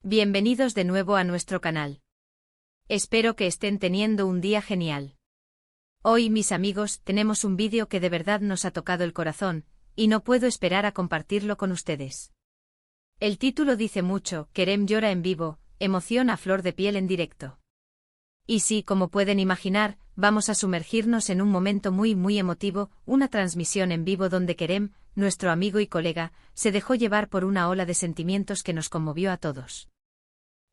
Bienvenidos de nuevo a nuestro canal. Espero que estén teniendo un día genial. Hoy, mis amigos, tenemos un vídeo que de verdad nos ha tocado el corazón, y no puedo esperar a compartirlo con ustedes. El título dice mucho: Kerem llora en vivo, emoción a flor de piel en directo. Y sí, como pueden imaginar, vamos a sumergirnos en un momento muy emotivo, una transmisión en vivo donde Kerem, nuestro amigo y colega, se dejó llevar por una ola de sentimientos que nos conmovió a todos.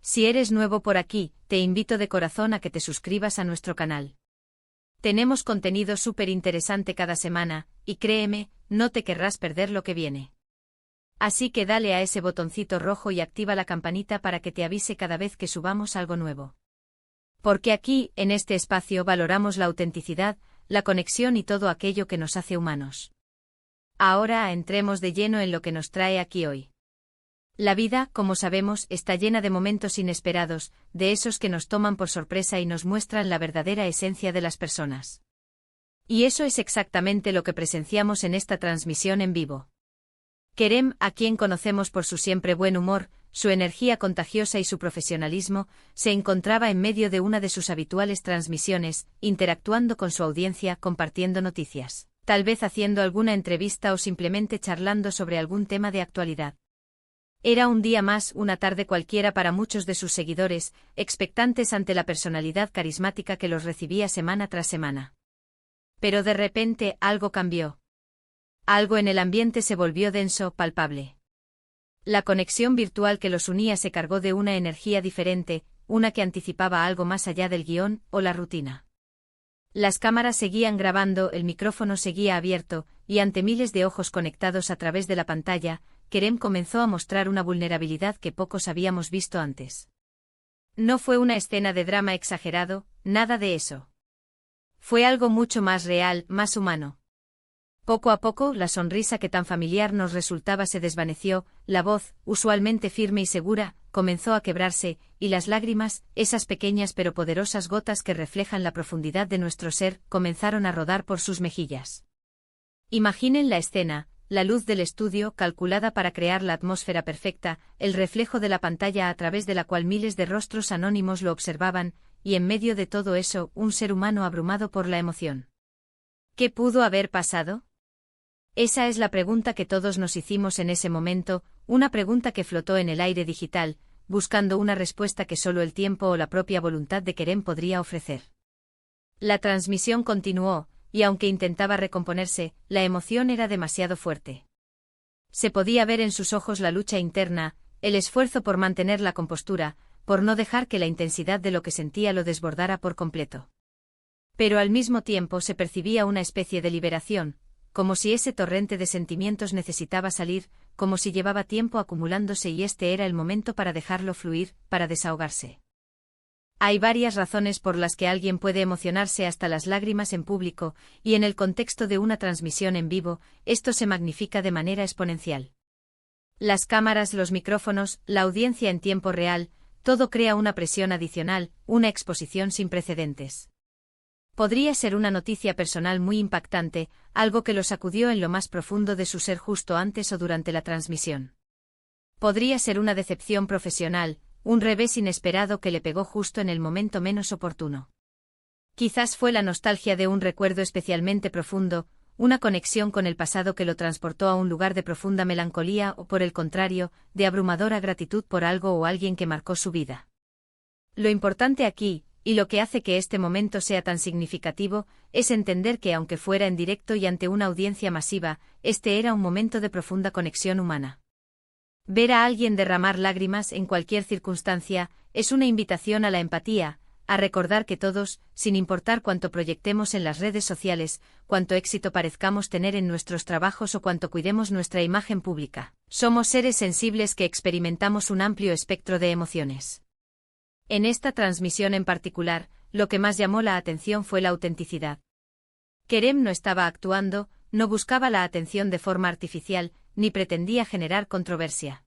Si eres nuevo por aquí, te invito de corazón a que te suscribas a nuestro canal. Tenemos contenido súper interesante cada semana, y créeme, no te querrás perder lo que viene. Así que dale a ese botoncito rojo y activa la campanita para que te avise cada vez que subamos algo nuevo. Porque aquí, en este espacio, valoramos la autenticidad, la conexión y todo aquello que nos hace humanos. Ahora entremos de lleno en lo que nos trae aquí hoy. La vida, como sabemos, está llena de momentos inesperados, de esos que nos toman por sorpresa y nos muestran la verdadera esencia de las personas. Y eso es exactamente lo que presenciamos en esta transmisión en vivo. Kerem, a quien conocemos por su siempre buen humor, su energía contagiosa y su profesionalismo, se encontraba en medio de una de sus habituales transmisiones, interactuando con su audiencia, compartiendo noticias, tal vez haciendo alguna entrevista o simplemente charlando sobre algún tema de actualidad. Era un día más, una tarde cualquiera para muchos de sus seguidores, expectantes ante la personalidad carismática que los recibía semana tras semana. Pero de repente, algo cambió. Algo en el ambiente se volvió denso, palpable. La conexión virtual que los unía se cargó de una energía diferente, una que anticipaba algo más allá del guión o la rutina. Las cámaras seguían grabando, el micrófono seguía abierto, y ante miles de ojos conectados a través de la pantalla, Kerem comenzó a mostrar una vulnerabilidad que pocos habíamos visto antes. No fue una escena de drama exagerado, nada de eso. Fue algo mucho más real, más humano. Poco a poco, la sonrisa que tan familiar nos resultaba se desvaneció, la voz, usualmente firme y segura, comenzó a quebrarse, y las lágrimas, esas pequeñas pero poderosas gotas que reflejan la profundidad de nuestro ser, comenzaron a rodar por sus mejillas. Imaginen la escena, la luz del estudio, calculada para crear la atmósfera perfecta, el reflejo de la pantalla a través de la cual miles de rostros anónimos lo observaban, y en medio de todo eso, un ser humano abrumado por la emoción. ¿Qué pudo haber pasado? Esa es la pregunta que todos nos hicimos en ese momento, una pregunta que flotó en el aire digital, buscando una respuesta que solo el tiempo o la propia voluntad de Kerem podría ofrecer. La transmisión continuó, y aunque intentaba recomponerse, la emoción era demasiado fuerte. Se podía ver en sus ojos la lucha interna, el esfuerzo por mantener la compostura, por no dejar que la intensidad de lo que sentía lo desbordara por completo. Pero al mismo tiempo se percibía una especie de liberación, como si ese torrente de sentimientos necesitaba salir, como si llevaba tiempo acumulándose y este era el momento para dejarlo fluir, para desahogarse. Hay varias razones por las que alguien puede emocionarse hasta las lágrimas en público, y en el contexto de una transmisión en vivo, esto se magnifica de manera exponencial. Las cámaras, los micrófonos, la audiencia en tiempo real, todo crea una presión adicional, una exposición sin precedentes. Podría ser una noticia personal muy impactante, algo que lo sacudió en lo más profundo de su ser justo antes o durante la transmisión. Podría ser una decepción profesional, un revés inesperado que le pegó justo en el momento menos oportuno. Quizás fue la nostalgia de un recuerdo especialmente profundo, una conexión con el pasado que lo transportó a un lugar de profunda melancolía o, por el contrario, de abrumadora gratitud por algo o alguien que marcó su vida. Lo importante aquí, y lo que hace que este momento sea tan significativo, es entender que aunque fuera en directo y ante una audiencia masiva, este era un momento de profunda conexión humana. Ver a alguien derramar lágrimas en cualquier circunstancia, es una invitación a la empatía, a recordar que todos, sin importar cuánto proyectemos en las redes sociales, cuánto éxito parezcamos tener en nuestros trabajos o cuánto cuidemos nuestra imagen pública, somos seres sensibles que experimentamos un amplio espectro de emociones. En esta transmisión en particular, lo que más llamó la atención fue la autenticidad. Kerem no estaba actuando, no buscaba la atención de forma artificial, ni pretendía generar controversia.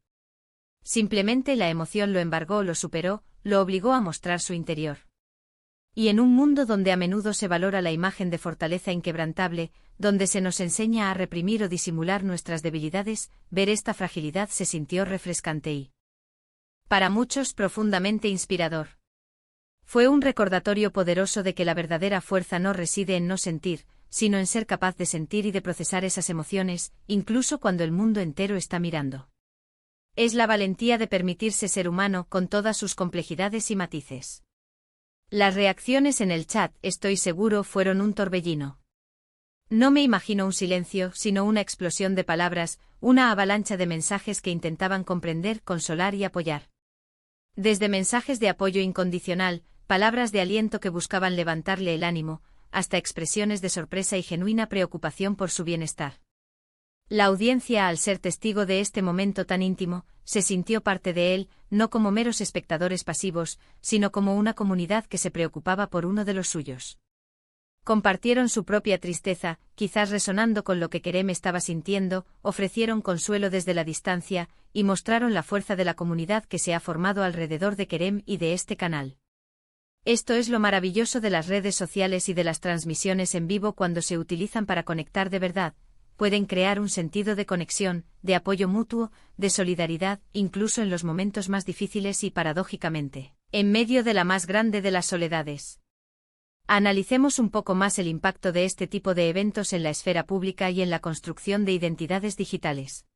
Simplemente la emoción lo embargó, lo superó, lo obligó a mostrar su interior. Y en un mundo donde a menudo se valora la imagen de fortaleza inquebrantable, donde se nos enseña a reprimir o disimular nuestras debilidades, ver esta fragilidad se sintió refrescante y Para muchos profundamente inspirador. Fue un recordatorio poderoso de que la verdadera fuerza no reside en no sentir, sino en ser capaz de sentir y de procesar esas emociones, incluso cuando el mundo entero está mirando. Es la valentía de permitirse ser humano con todas sus complejidades y matices. Las reacciones en el chat, estoy seguro, fueron un torbellino. No me imagino un silencio, sino una explosión de palabras, una avalancha de mensajes que intentaban comprender, consolar y apoyar. Desde mensajes de apoyo incondicional, palabras de aliento que buscaban levantarle el ánimo, hasta expresiones de sorpresa y genuina preocupación por su bienestar. La audiencia, al ser testigo de este momento tan íntimo, se sintió parte de él, no como meros espectadores pasivos, sino como una comunidad que se preocupaba por uno de los suyos. Compartieron su propia tristeza, quizás resonando con lo que Kerem estaba sintiendo, ofrecieron consuelo desde la distancia, y mostraron la fuerza de la comunidad que se ha formado alrededor de Kerem y de este canal. Esto es lo maravilloso de las redes sociales y de las transmisiones en vivo cuando se utilizan para conectar de verdad. Pueden crear un sentido de conexión, de apoyo mutuo, de solidaridad, incluso en los momentos más difíciles y, paradójicamente, en medio de la más grande de las soledades. Analicemos un poco más el impacto de este tipo de eventos en la esfera pública y en la construcción de identidades digitales.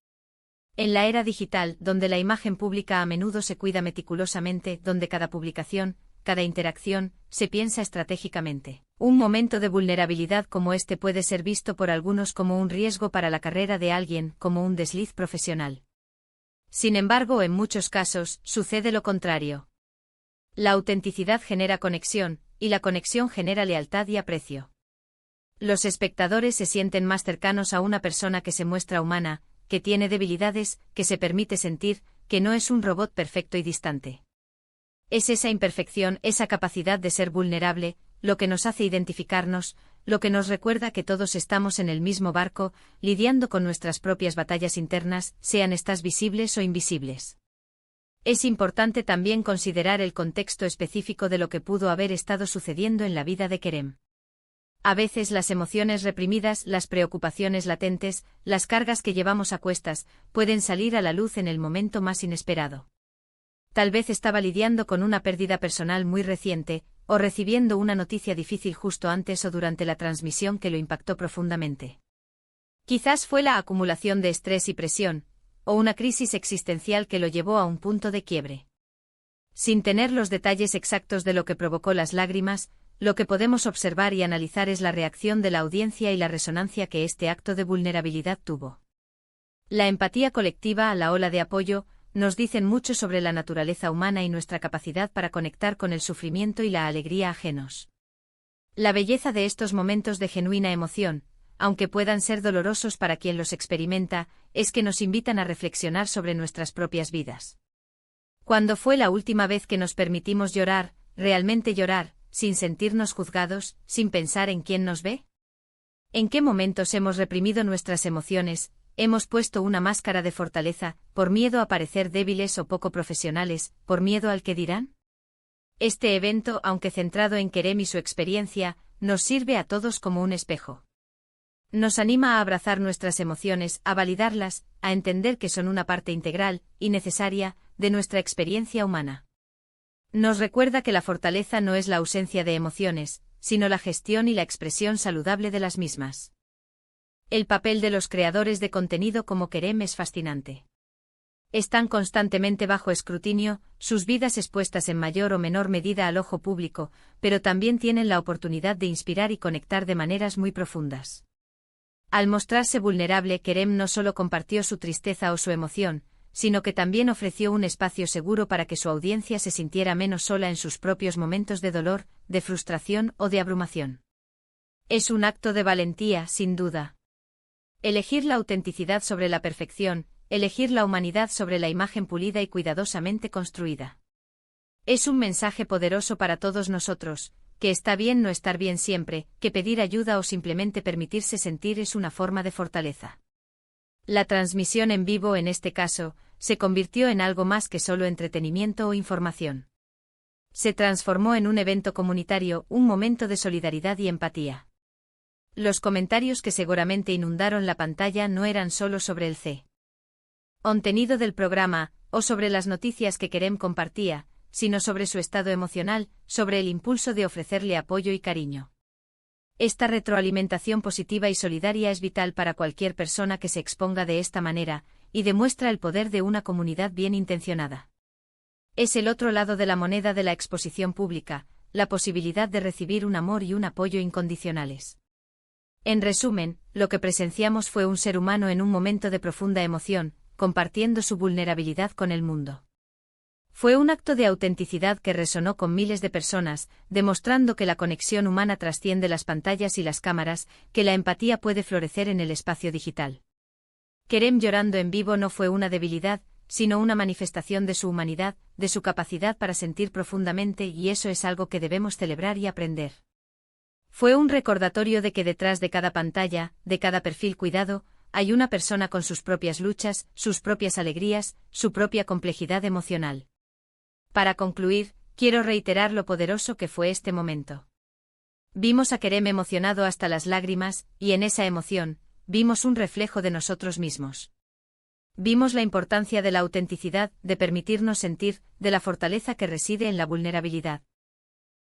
En la era digital, donde la imagen pública a menudo se cuida meticulosamente, donde cada publicación, cada interacción, se piensa estratégicamente. Un momento de vulnerabilidad como este puede ser visto por algunos como un riesgo para la carrera de alguien, como un desliz profesional. Sin embargo, en muchos casos, sucede lo contrario. La autenticidad genera conexión, y la conexión genera lealtad y aprecio. Los espectadores se sienten más cercanos a una persona que se muestra humana, que tiene debilidades, que se permite sentir, que no es un robot perfecto y distante. Es esa imperfección, esa capacidad de ser vulnerable, lo que nos hace identificarnos, lo que nos recuerda que todos estamos en el mismo barco, lidiando con nuestras propias batallas internas, sean estas visibles o invisibles. Es importante también considerar el contexto específico de lo que pudo haber estado sucediendo en la vida de Kerem. A veces las emociones reprimidas, las preocupaciones latentes, las cargas que llevamos a cuestas, pueden salir a la luz en el momento más inesperado. Tal vez estaba lidiando con una pérdida personal muy reciente, o recibiendo una noticia difícil justo antes o durante la transmisión que lo impactó profundamente. Quizás fue la acumulación de estrés y presión, o una crisis existencial que lo llevó a un punto de quiebre. Sin tener los detalles exactos de lo que provocó las lágrimas, lo que podemos observar y analizar es la reacción de la audiencia y la resonancia que este acto de vulnerabilidad tuvo. La empatía colectiva a la ola de apoyo nos dicen mucho sobre la naturaleza humana y nuestra capacidad para conectar con el sufrimiento y la alegría ajenos. La belleza de estos momentos de genuina emoción, aunque puedan ser dolorosos para quien los experimenta, es que nos invitan a reflexionar sobre nuestras propias vidas. ¿Cuándo fue la última vez que nos permitimos llorar, realmente llorar, sin sentirnos juzgados, sin pensar en quién nos ve? ¿En qué momentos hemos reprimido nuestras emociones, hemos puesto una máscara de fortaleza, por miedo a parecer débiles o poco profesionales, por miedo al que dirán? Este evento, aunque centrado en Kerem y su experiencia, nos sirve a todos como un espejo. Nos anima a abrazar nuestras emociones, a validarlas, a entender que son una parte integral, y necesaria, de nuestra experiencia humana. Nos recuerda que la fortaleza no es la ausencia de emociones, sino la gestión y la expresión saludable de las mismas. El papel de los creadores de contenido como Kerem es fascinante. Están constantemente bajo escrutinio, sus vidas expuestas en mayor o menor medida al ojo público, pero también tienen la oportunidad de inspirar y conectar de maneras muy profundas. Al mostrarse vulnerable, Kerem no solo compartió su tristeza o su emoción, sino que también ofreció un espacio seguro para que su audiencia se sintiera menos sola en sus propios momentos de dolor, de frustración o de abrumación. Es un acto de valentía, sin duda. Elegir la autenticidad sobre la perfección, elegir la humanidad sobre la imagen pulida y cuidadosamente construida. Es un mensaje poderoso para todos nosotros, que está bien no estar bien siempre, que pedir ayuda o simplemente permitirse sentir es una forma de fortaleza. La transmisión en vivo en este caso, se convirtió en algo más que solo entretenimiento o información. Se transformó en un evento comunitario, un momento de solidaridad y empatía. Los comentarios que seguramente inundaron la pantalla no eran solo sobre el contenido del programa, o sobre las noticias que Kerem compartía, sino sobre su estado emocional, sobre el impulso de ofrecerle apoyo y cariño. Esta retroalimentación positiva y solidaria es vital para cualquier persona que se exponga de esta manera, y demuestra el poder de una comunidad bien intencionada. Es el otro lado de la moneda de la exposición pública, la posibilidad de recibir un amor y un apoyo incondicionales. En resumen, lo que presenciamos fue un ser humano en un momento de profunda emoción, compartiendo su vulnerabilidad con el mundo. Fue un acto de autenticidad que resonó con miles de personas, demostrando que la conexión humana trasciende las pantallas y las cámaras, que la empatía puede florecer en el espacio digital. Kerem llorando en vivo no fue una debilidad, sino una manifestación de su humanidad, de su capacidad para sentir profundamente, y eso es algo que debemos celebrar y aprender. Fue un recordatorio de que detrás de cada pantalla, de cada perfil cuidado, hay una persona con sus propias luchas, sus propias alegrías, su propia complejidad emocional. Para concluir, quiero reiterar lo poderoso que fue este momento. Vimos a Kerem emocionado hasta las lágrimas, y en esa emoción, vimos un reflejo de nosotros mismos. Vimos la importancia de la autenticidad, de permitirnos sentir, de la fortaleza que reside en la vulnerabilidad.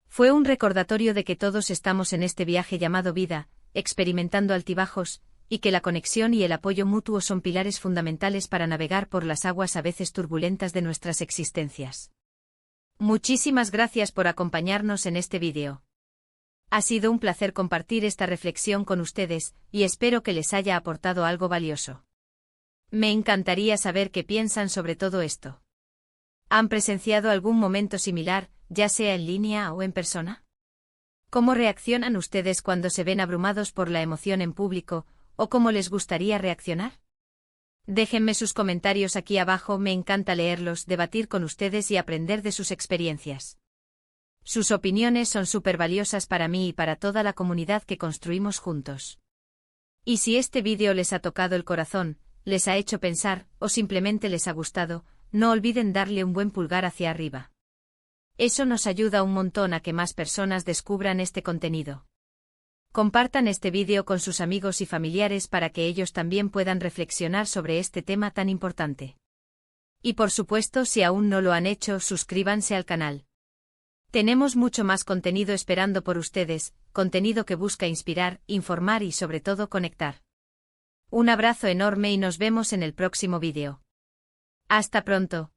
Fue un recordatorio de que todos estamos en este viaje llamado vida, experimentando altibajos, y que la conexión y el apoyo mutuo son pilares fundamentales para navegar por las aguas a veces turbulentas de nuestras existencias. Muchísimas gracias por acompañarnos en este vídeo. Ha sido un placer compartir esta reflexión con ustedes, y espero que les haya aportado algo valioso. Me encantaría saber qué piensan sobre todo esto. ¿Han presenciado algún momento similar, ya sea en línea o en persona? ¿Cómo reaccionan ustedes cuando se ven abrumados por la emoción en público, o cómo les gustaría reaccionar? Déjenme sus comentarios aquí abajo, me encanta leerlos, debatir con ustedes y aprender de sus experiencias. Sus opiniones son súper valiosas para mí y para toda la comunidad que construimos juntos. Y si este vídeo les ha tocado el corazón, les ha hecho pensar, o simplemente les ha gustado, no olviden darle un buen pulgar hacia arriba. Eso nos ayuda un montón a que más personas descubran este contenido. Compartan este vídeo con sus amigos y familiares para que ellos también puedan reflexionar sobre este tema tan importante. Y por supuesto, si aún no lo han hecho, suscríbanse al canal. Tenemos mucho más contenido esperando por ustedes, contenido que busca inspirar, informar y sobre todo conectar. Un abrazo enorme y nos vemos en el próximo vídeo. Hasta pronto.